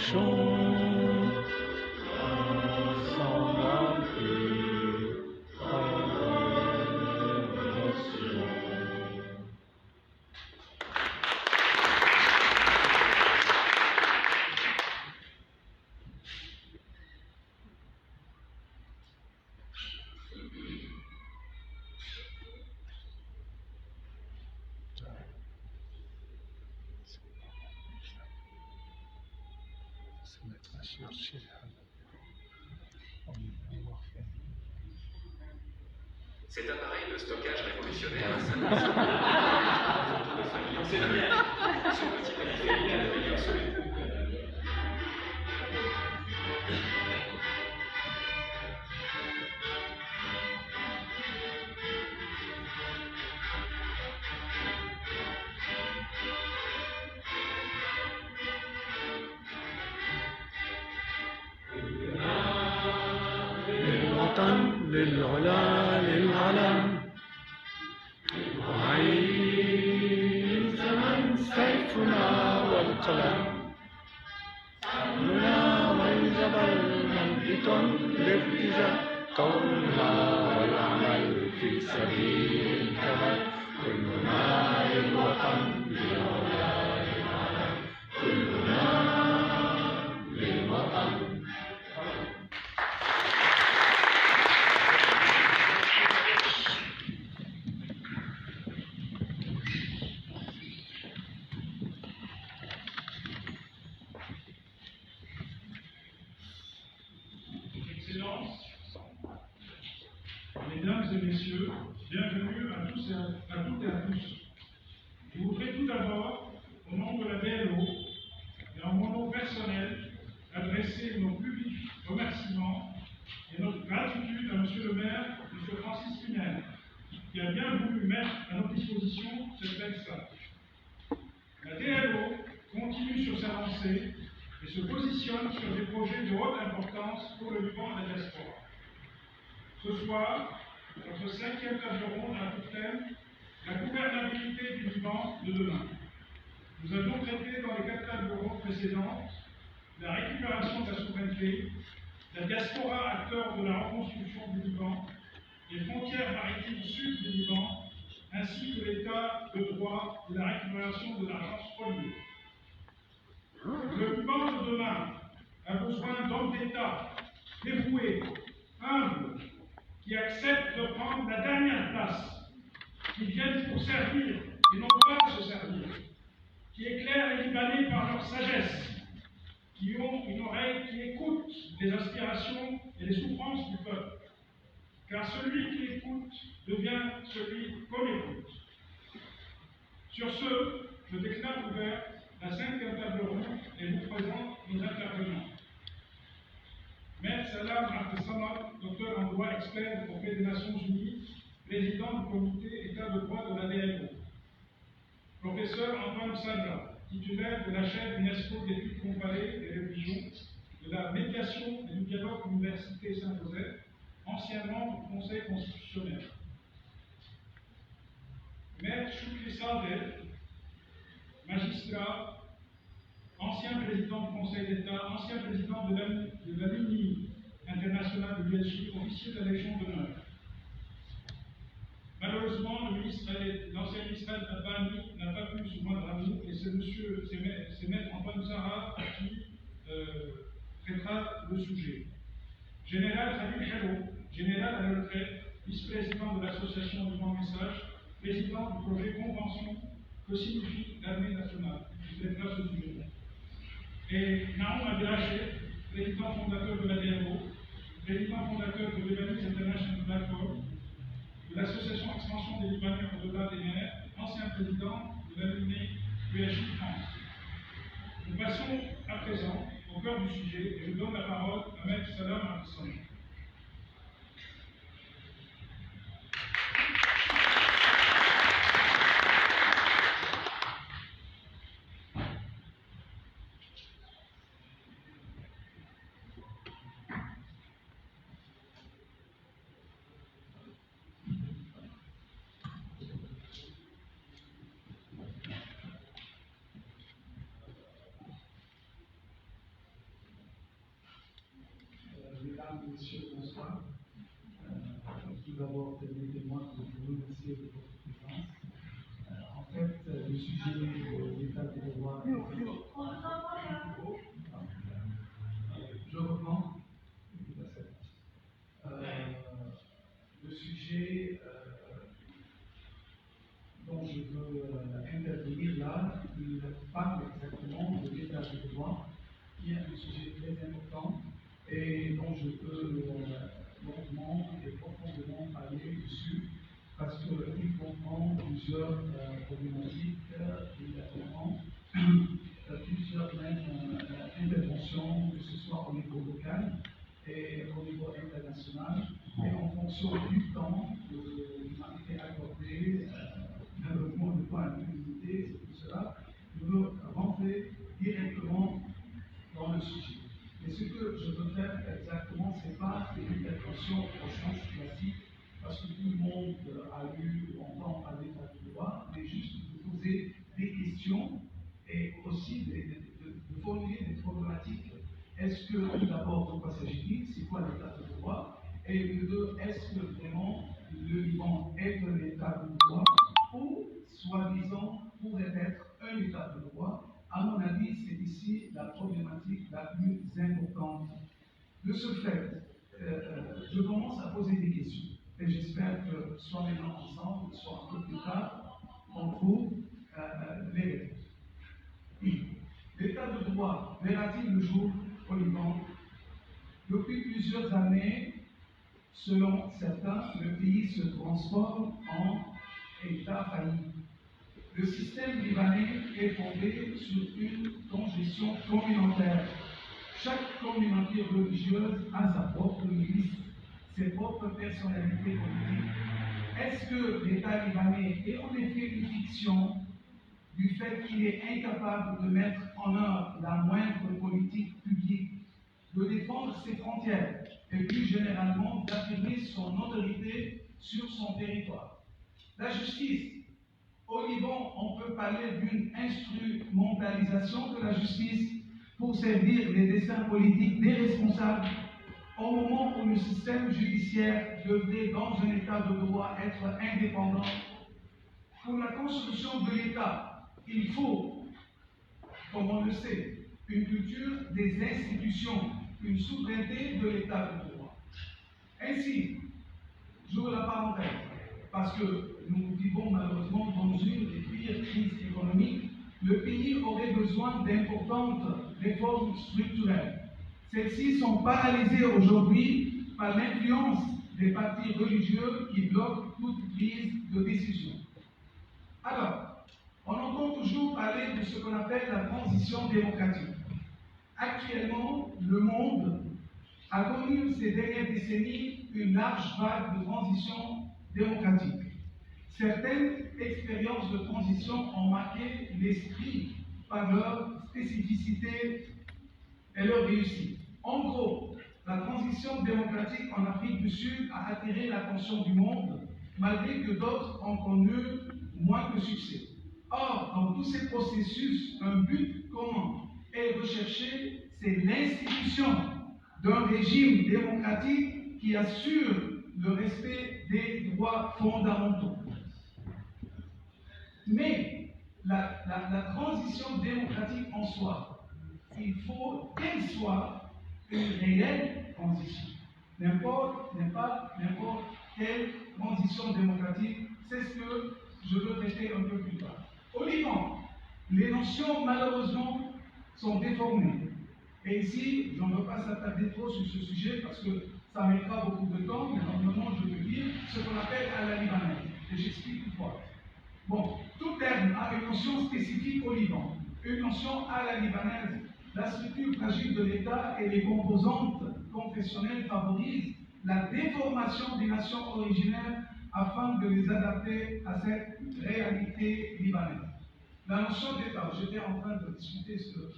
chant, ensemble appris en révélation. Se mettre à chercher Cet appareil de stockage révolutionnaire a sa de famille enseignée. Ce petit périphérique a la meilleure solution. للوطن للعلا للعلم وعين زمن سيفنا والقلم سهمنا والجبل منبت لارتجاء قولنا والعمل في سبيل الكمال كلنا للوطن للعلا للعلم كلنا للوطن. Excellences, Mesdames et Messieurs, bienvenue à toutes et à tous. Je voudrais tout d'abord, au nom de la BLO et en mon nom personnel, adresser nos plus vifs remerciements et notre gratitude à Monsieur le maire, M. Francis Pinel, qui a bien voulu mettre à notre disposition cette belle salle. La DLO continue sur sa lancée et se positionne sur des projets de haute importance pour le Liban et la diaspora. Ce soir, notre 5e table ronde a pour thème la gouvernabilité du Liban de demain. Nous avons traité dans les 4 tables rondes précédentes la récupération de la souveraineté, la diaspora acteur de la reconstruction du Liban, les frontières maritimes sud du Liban, ainsi que l'état de droit et la récupération de l'argent spolié. Le Liban de demain a besoin d'hommes d'État dévoués, humbles, qui acceptent de prendre la dernière place, qui viennent pour servir et non pas se servir, qui éclairent les Libanais par leur sagesse, qui ont une oreille qui écoute les aspirations et les souffrances du peuple. Car celui qui écoute devient celui qu'on écoute. Sur ce, je déclare ouverte la 5e table ronde et vous présente nos intervenants. Maître Salam Abdessamad, docteur en droit expert auprès des Nations Unies, président du comité État de droit de la DLO. Professeur Antoine Sadra, titulaire de la chaire UNESCO d'études comparées des religions, de la médiation et du dialogue Université Saint-Joseph, ancien membre du Conseil constitutionnel. Maître Choukri Sadel, magistrat, ancien président du Conseil d'État, ancien président de l'AMINI internationale de Belgique, officier de la Légion d'honneur. Malheureusement, l'ancien ministre Al-Bani n'a pas pu se joindre à nous et c'est Maître Antoine Zahra qui traitera le sujet. Général Khalil Hello, général à la retraite, vice-président de l'association Liban Message, président du projet Convention que signifie l'armée nationale, qui traitera ce sujet. Et Naoum Abdelhaché, président fondateur de la DRO, président fondateur de Lebanese International Platform, de l'association Expansion des Libanais au-delà des mers, ancien président de l'AMINI UAJ France. Nous passons à présent au cœur du sujet et je donne la parole à Maître Salam Abdessamad. messieurs, bonsoir. Tout d'abord, permettez-moi de vous remercier de votre présence. En fait, le sujet de l'état de droit. Je reprends. Le sujet dont je veux intervenir là, il parle exactement de l'état de droit, qui est un sujet très important et dont je peux longuement et profondément parler dessus, parce qu'il comprend plusieurs problématiques, il comprend plusieurs même interventions, que ce soit au niveau local et au niveau international, et en fonction du temps qui m'a été accordé, malheureusement le temps est limité, c'est tout cela, je veux rentrer directement dans le sujet. Mais ce que je veux faire exactement, ce n'est pas une intervention au sens classique, parce que tout le monde a eu ou entend parler de droit, mais juste de poser des questions et aussi de formuler des problématiques. Est-ce que, tout d'abord, de quoi s'agit-il? C'est quoi l'état de droit? Et de deux, est-ce que vraiment le Liban est un état de droit ou, soi-disant, pourrait être un état de droit? À mon avis, c'est ici la problématique la plus importante. De ce fait, je commence à poser des questions. Et j'espère que, soit maintenant ensemble, soit un peu plus tard, on trouve les réponses. L'état de droit verra-t-il le jour au Liban? Depuis plusieurs années, selon certains, le pays se transforme en État failli. Le système libanais est fondé sur une congestion communautaire. Chaque communauté religieuse a sa propre milice, ses propres personnalités politiques. Est-ce que l'État libanais est en effet une fiction du fait qu'il est incapable de mettre en œuvre la moindre politique publique, de défendre ses frontières et plus généralement d'affirmer son autorité sur son territoire? La justice. Au Liban, on peut parler d'une instrumentalisation de la justice pour servir les desseins politiques des responsables, au moment où le système judiciaire devrait, dans un état de droit, être indépendant. Pour la construction de l'État, il faut, comme on le sait, une culture des institutions, une souveraineté de l'état de droit. Ainsi, j'ouvre la parenthèse, parce que nous vivons malheureusement dans une des pires crises économiques, le pays aurait besoin d'importantes réformes structurelles. Celles-ci sont paralysées aujourd'hui par l'influence des partis religieux qui bloquent toute prise de décision. Alors, on entend toujours parler de ce qu'on appelle la transition démocratique. Actuellement, le monde a connu ces dernières décennies une large vague de transition démocratique. Certaines expériences de transition ont marqué l'esprit par leur spécificité et leur réussite. En gros, la transition démocratique en Afrique du Sud a attiré l'attention du monde, malgré que d'autres ont connu moins de succès. Or, dans tous ces processus, un but commun est recherché, c'est l'institution d'un régime démocratique qui assure le respect des droits fondamentaux. Mais la transition démocratique en soi, il faut qu'elle soit une réelle transition. N'importe quelle transition démocratique, c'est ce que je veux traiter un peu plus tard. Au Liban, les notions, malheureusement, sont déformées. Et ici, je ne veux pas s'attarder trop sur ce sujet parce que ça mettra beaucoup de temps, mais normalement, je veux dire ce qu'on appelle à la libanaise. Et j'explique pourquoi. Bon, tout terme a une notion spécifique au Liban, une notion à la libanaise. La structure fragile de l'État et les composantes confessionnelles favorisent la déformation des nations originaires afin de les adapter à cette réalité libanaise. La notion d'État, j'étais en train de discuter sur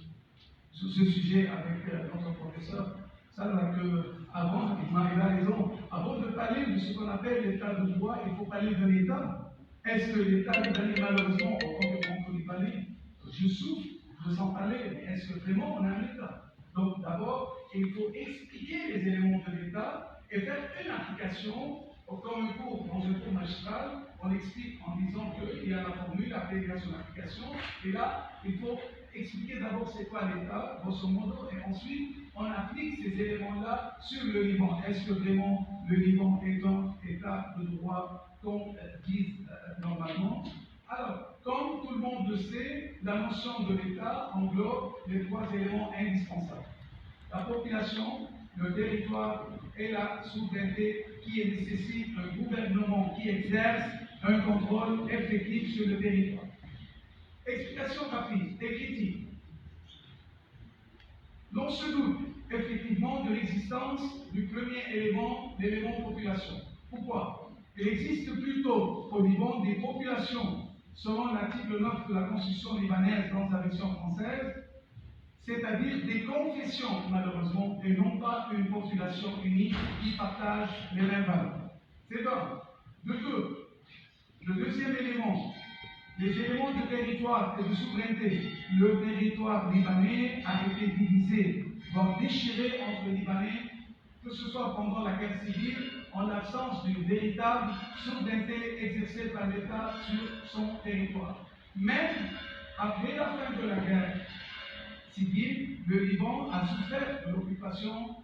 ce sujet avec notre professeur, ça là que avant, il a raison, avant de parler de ce qu'on appelle l'état de droit, il faut parler de l'État. Est-ce que l'État libanais, malheureusement, au compte de franco-libanais, je souffre de s'en parler, mais est-ce que vraiment on a un État? Donc d'abord, il faut expliquer les éléments de l'État et faire une application, comme dans un cours magistral, on explique en disant qu'il y a la formule, application, application, et là, il faut expliquer d'abord c'est quoi l'État, grosso modo, et ensuite, on applique ces éléments-là sur le Liban. Est-ce que vraiment le Liban est un État de droit qu'on dit normalement? Alors, comme tout le monde le sait, la notion de l'État englobe les trois éléments indispensables. La population, le territoire et la souveraineté qui nécessite un gouvernement qui exerce un contrôle effectif sur le territoire. Explication rapide et critique. L'on se doute effectivement de l'existence du premier élément, l'élément population. Pourquoi? Il existe plutôt au Liban des populations, selon l'article 9 de la Constitution libanaise dans sa version française, c'est-à-dire des confessions, malheureusement, et non pas une population unie qui partage les mêmes valeurs. C'est donc, de deux, le deuxième élément, les éléments de territoire et de souveraineté. Le territoire libanais a été divisé, voire déchiré entre les Libanais, que ce soit pendant la guerre civile, en l'absence d'une véritable souveraineté exercée par l'État sur son territoire. Même après la fin de la guerre civile, le Liban a souffert de l'occupation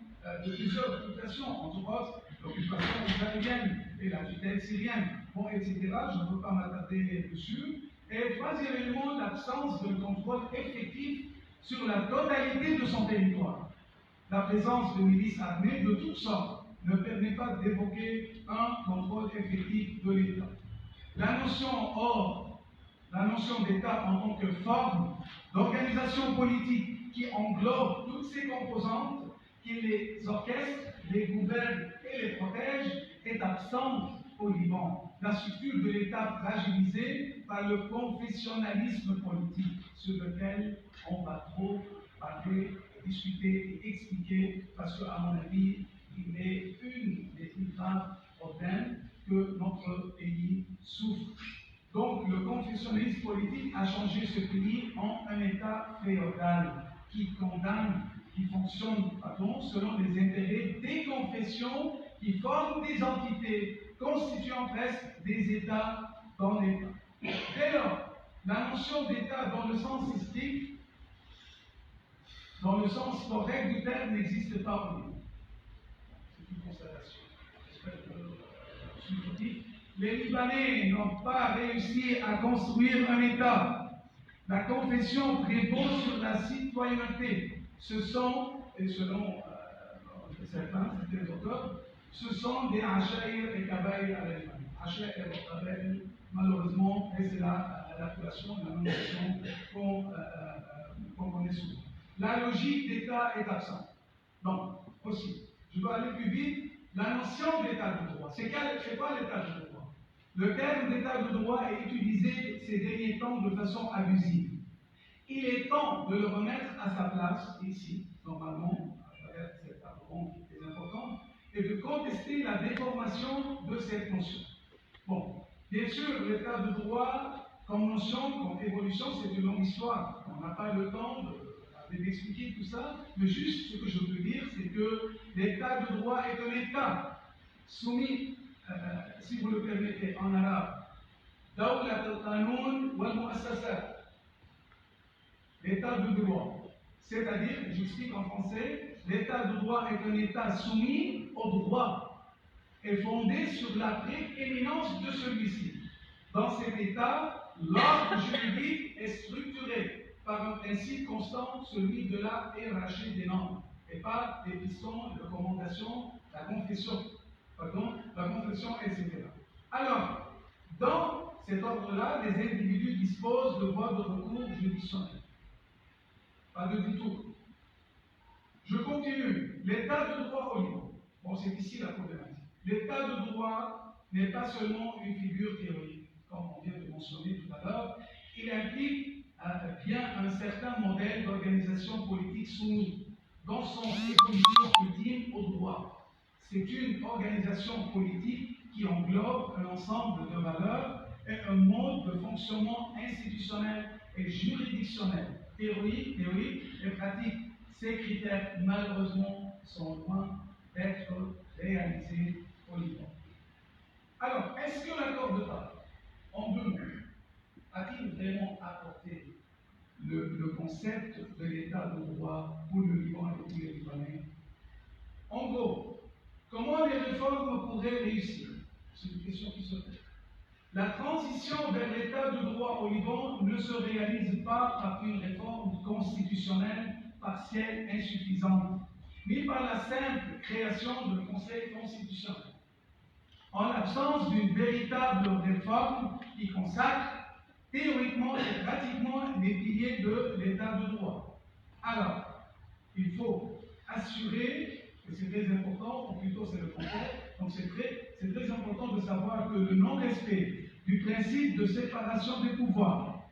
de plusieurs occupations, entre autres l'occupation israélienne et la tutelle syrienne, bon, etc. Je ne veux pas m'attarder dessus. Et troisième élément, l'absence d'un contrôle effectif sur la totalité de son territoire. La présence de milices armées de toutes sortes ne permet pas d'évoquer un contrôle effectif de l'État. La notion d'État en tant que forme d'organisation politique qui englobe toutes ces composantes, qui les orchestre, les gouverne et les protège, est absente au Liban. La structure de l'État fragilisée par le confessionnalisme politique sur lequel on va trop parler, discuter et expliquer, parce qu'à mon avis, il est une des plus graves problèmes que notre pays souffre. Donc, le confessionnalisme politique a changé ce pays en un État féodal qui condamne, qui fonctionne selon les intérêts des confessions qui forment des entités constituant presque des États dans l'État. Dès lors, la notion d'État dans le sens strict, dans le sens correct du terme, n'existe pas au Liban. C'est une constatation. J'espère que je suis dit. Les Libanais n'ont pas réussi à construire un État. La confession prévaut sur la citoyenneté. Ce sont, et selon certains auteurs, ce sont des Achaïr et Kabaïr à la Liban. Achaïr et Kabaïr, malheureusement, et c'est l'appellation, la notion qu'on connaît souvent. La logique d'État est absente. Donc, aussi, je dois aller plus vite. La notion d'État de droit, c'est quoi l'État de droit? Le terme d'État de droit est utilisé ces derniers temps de façon abusive. Il est temps de le remettre à sa place, ici, normalement, à travers cette argument qui est important, et de contester la déformation de cette notion. Bon, bien sûr, l'État de droit, comme notion, comme évolution, c'est une longue histoire. On n'a pas le temps d'expliquer tout ça, mais juste ce que je peux dire, c'est que l'État de droit est un État soumis, si vous le permettez en arabe, Dawlat al-Qanoun wal Mu'assasat, l'État de droit. C'est-à-dire, j'explique en français, l'État de droit est un État soumis au droit et fondé sur la prééminence de celui-ci. Dans cet État, l'ordre juridique est structuré par un principe constant, celui de la hiérarchie des normes, et pas des pistons, de recommandation, la confession, etc. Alors, dans cet ordre-là, les individus disposent de voies de recours juridictionnelles. Pas de détour. Je continue. L'état de droit au Liban. Bon, c'est ici la problématique. L'état de droit n'est pas seulement une figure théorique, comme on vient de mentionner tout à l'heure. Il implique bien un certain modèle d'organisation politique soumis, dans son évolution ultime au droit. C'est une organisation politique qui englobe un ensemble de valeurs et un mode de fonctionnement institutionnel et juridictionnel, théorique et pratique. ces critères, malheureusement, sont loin d'être réalisés au Liban. Alors, est-ce que l'accord de Paris, en 2 mots, a-t-il vraiment apporté le concept de l'état de droit pour le Liban et pour les Libanais? En gros, comment les réformes pourraient réussir? C'est une question qui se pose. La transition vers l'état de droit au Liban ne se réalise pas par une réforme constitutionnelle partielle insuffisante, ni par la simple création d'un conseil constitutionnel. En l'absence d'une véritable réforme qui consacre théoriquement et pratiquement les piliers de l'état de droit. Alors, il faut assurer, et c'est très important, ou plutôt c'est le contraire, donc c'est très important de savoir que le non-respect du principe de séparation des pouvoirs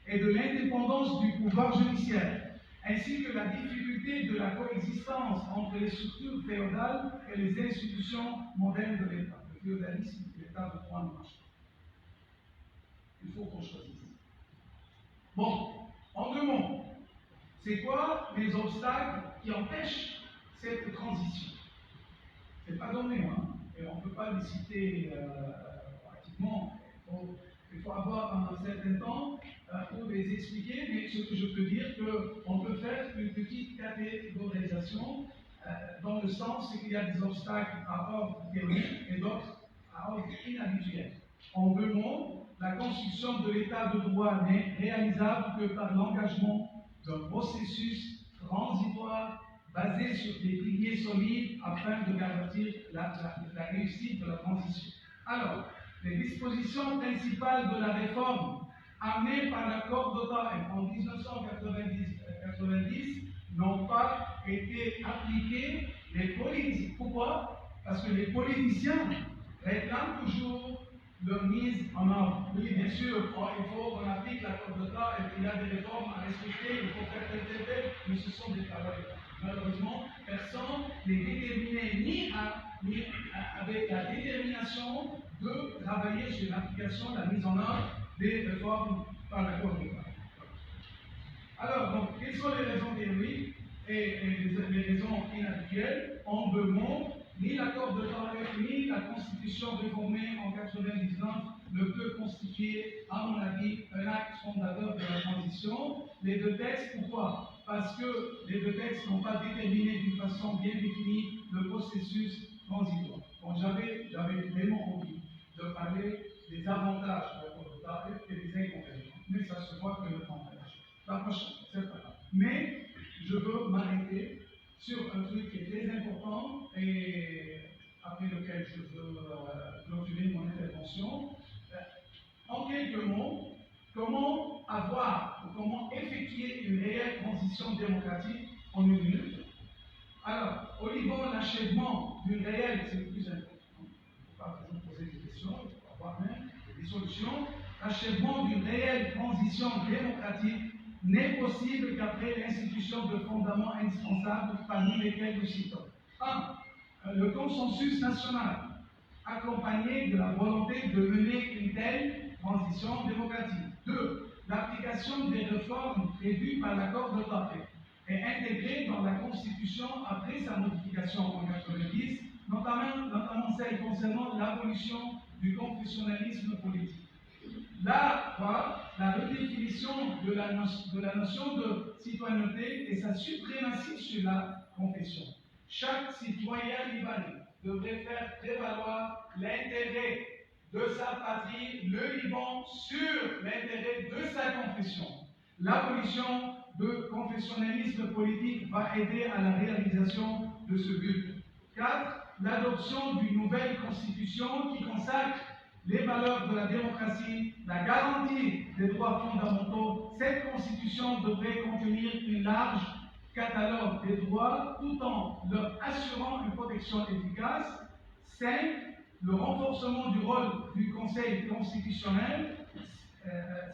et de l'indépendance du pouvoir judiciaire, ainsi que la difficulté de la coexistence entre les structures féodales et les institutions modernes de l'État. Le féodalisme de l'État de droit ne marche pas. Il faut qu'on choisisse. Bon, en 2 mots, c'est quoi les obstacles qui empêchent cette transition? C'est pas donné, hein, et on ne peut pas les citer pratiquement. Il faut avoir un certain temps pour les expliquer, mais ce que je peux dire, c'est qu'on peut faire une petite catégorisation dans le sens qu'il y a des obstacles à ordre théorique et d'autres à ordre inhabituel. En 2 mots, la construction de l'état de droit n'est réalisable que par l'engagement d'un processus transitoire basé sur des piliers solides afin de garantir la réussite de la transition. Alors, les dispositions principales de la réforme amenées par l'accord d'Ottawa en 1990 n'ont pas été appliquées. Pourquoi? Parce que les politiciens réclament toujours leur mise en œuvre. Oui, bien sûr, il faut qu'on applique l'accord d'Ottawa et qu'il y a des réformes à respecter, il faut faire tel, mais ce sont des paroles. Malheureusement, personne n'est déterminé ni avec la détermination de travailler sur l'application, la mise en œuvre des réformes par l'accord d'Ottawa. Alors, donc, quelles sont les raisons théoriques et les raisons inhabituelles? En 2 mots, ni l'accord de Paris, ni la Constitution réformée en 1999 ne peut constituer, à mon avis, un acte fondateur de la transition. Les 2 textes, pourquoi? Parce que les 2 textes n'ont pas déterminé d'une façon bien définie le processus transitoire. Donc j'avais vraiment envie de parler des avantages de l'accord de Paris et des inconvénients. Mais ça se voit que le temps passe. La prochaine, c'est pas grave. Mais je veux m'arrêter sur un truc qui est très important et après lequel je veux clôturer mon intervention. En quelques mots, comment avoir ou comment effectuer une réelle transition démocratique en 1 minute? Alors, au Liban, l'achèvement d'une réelle, c'est le plus important. Il ne faut pas toujours poser des questions, il faut avoir même des solutions. L'achèvement d'une réelle transition démocratique n'est possible qu'après l'institution de fondements indispensables, parmi lesquels nous citons 1. Le consensus national, accompagné de la volonté de mener une telle transition démocratique. 2. L'application des réformes prévues par l'accord de Paris et intégrées dans la Constitution après sa modification en 1990, notamment celle concernant l'abolition du confessionnalisme politique. Là, la redéfinition de la notion de citoyenneté et sa suprématie sur la confession. Chaque citoyen libanais devrait faire prévaloir l'intérêt de sa patrie, le Liban, sur l'intérêt de sa confession. L'abolition du confessionnalisme politique va aider à la réalisation de ce but. 4. L'adoption d'une nouvelle constitution qui consacre les valeurs de la démocratie, la garantie des droits fondamentaux. Cette constitution devrait contenir un large catalogue des droits tout en leur assurant une protection efficace. 5. Le renforcement du rôle du Conseil constitutionnel,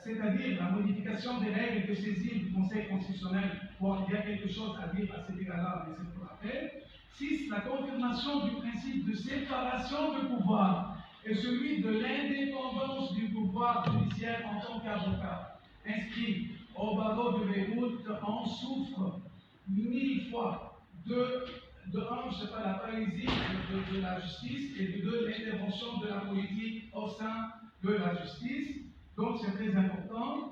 c'est-à-dire la modification des règles de saisine du Conseil constitutionnel. Bon, il y a quelque chose à dire à cet égard-là, mais c'est pour après. 6. La confirmation du principe de séparation de pouvoir et celui de l'indépendance du pouvoir judiciaire en tant qu'avocat. Inscrit au barreau de Beyrouth en souffre 1000 fois. De un, je sais pas, la paralysie de la justice, et de deux, l'intervention de la politique au sein de la justice. Donc c'est très important.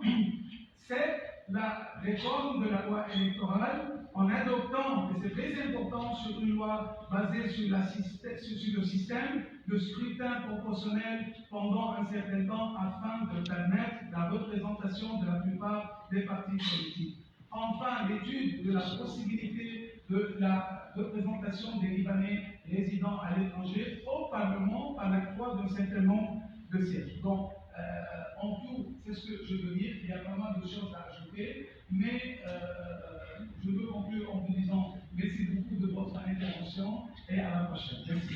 C'est la réforme de la loi électorale en adoptant, et c'est très important, sur une loi basée sur le système de scrutin proportionnel pendant un certain temps afin de permettre la représentation de la plupart des partis politiques. Enfin, l'étude de la possibilité de la représentation des Libanais résidant à l'étranger au Parlement par l'octroi d'un certain nombre de sièges. Donc, en tout, c'est ce que je veux dire. Il y a pas mal de choses à ajouter, mais je veux conclure en vous disant merci beaucoup de votre intervention et à la prochaine. Merci.